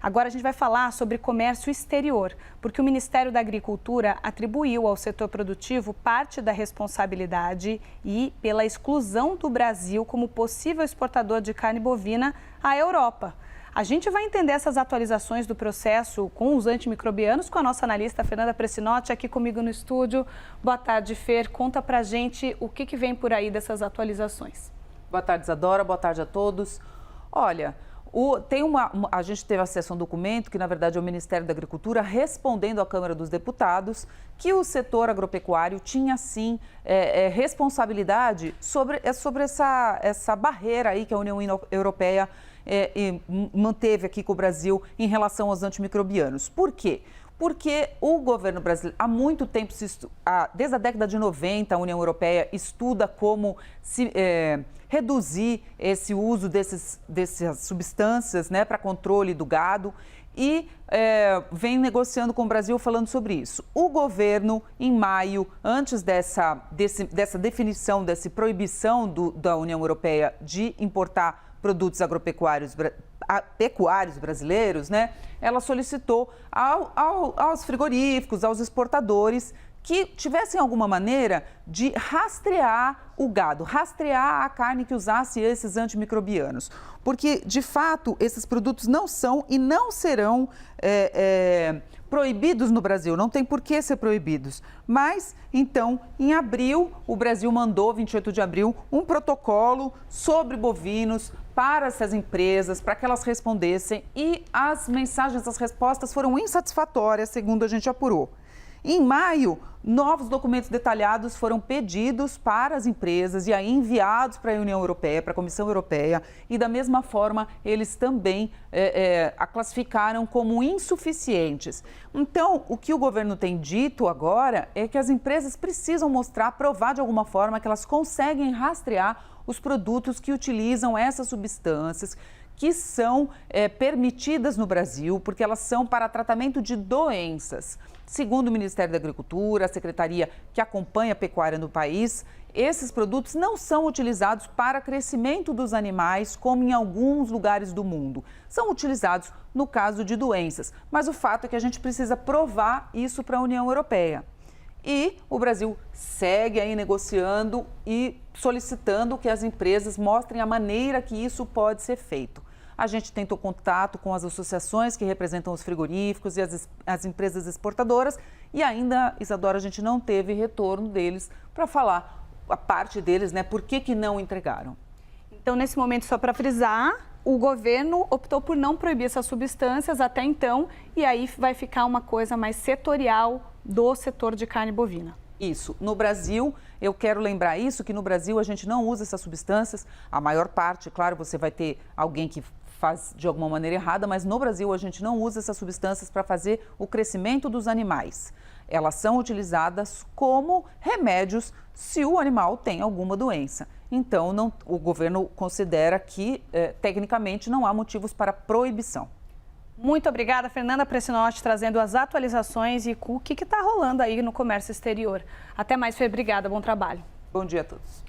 Agora a gente vai falar sobre comércio exterior, porque o Ministério da Agricultura atribuiu ao setor produtivo parte da responsabilidade e pela exclusão do Brasil como possível exportador de carne bovina à Europa. A gente vai entender essas atualizações do processo com os antimicrobianos com a nossa analista Fernanda Pressinotti aqui comigo no estúdio. Boa tarde, Fer. Conta pra gente o que vem por aí dessas atualizações. Boa tarde, Isadora. Boa tarde a todos. Olha, a gente teve acesso a um documento que, na verdade, é o Ministério da Agricultura respondendo à Câmara dos Deputados que o setor agropecuário tinha, sim, responsabilidade sobre essa barreira aí que a União Europeia manteve aqui com o Brasil em relação aos antimicrobianos. Por quê? Porque o governo brasileiro, há muito tempo, desde a década de 90, a União Europeia estuda como reduzir esse uso dessas substâncias, né, para controle do gado e vem negociando com o Brasil falando sobre isso. O governo, em maio, antes dessa definição, dessa proibição da União Europeia de importar produtos agropecuários brasileiros, né, ela solicitou aos frigoríficos, aos exportadores, que tivessem alguma maneira de rastrear o gado, rastrear a carne que usasse esses antimicrobianos. Porque, de fato, esses produtos não são e não serão proibidos no Brasil, não tem por que ser proibidos. Mas, então, em abril, o Brasil mandou, 28 de abril, um protocolo sobre bovinos para essas empresas, para que elas respondessem, e as mensagens, as respostas foram insatisfatórias, segundo a gente apurou. Em maio, novos documentos detalhados foram pedidos para as empresas e aí enviados para a União Europeia, para a Comissão Europeia, e da mesma forma eles também a classificaram como insuficientes. Então, o que o governo tem dito agora é que as empresas precisam mostrar, provar de alguma forma que elas conseguem rastrear os produtos que utilizam essas substâncias, que são permitidas no Brasil, porque elas são para tratamento de doenças. Segundo o Ministério da Agricultura, a secretaria que acompanha a pecuária no país, esses produtos não são utilizados para crescimento dos animais, como em alguns lugares do mundo. São utilizados no caso de doenças, mas o fato é que a gente precisa provar isso para a União Europeia. E o Brasil segue aí negociando e solicitando que as empresas mostrem a maneira que isso pode ser feito. A gente tentou contato com as associações que representam os frigoríficos e as empresas exportadoras e ainda, Isadora, a gente não teve retorno deles para falar a parte deles, né? Por que não entregaram? Então, nesse momento, só para frisar, o governo optou por não proibir essas substâncias até então e aí vai ficar uma coisa mais setorial do setor de carne bovina. Isso. No Brasil, eu quero lembrar isso, que no Brasil a gente não usa essas substâncias. A maior parte, claro, você vai ter alguém que faz de alguma maneira errada, mas no Brasil a gente não usa essas substâncias para fazer o crescimento dos animais. Elas são utilizadas como remédios se o animal tem alguma doença. Então, o governo considera que, tecnicamente, não há motivos para proibição. Muito obrigada, Fernanda Pressinotti, trazendo as atualizações e o que está rolando aí no comércio exterior. Até mais, Fê. Obrigada, bom trabalho. Bom dia a todos.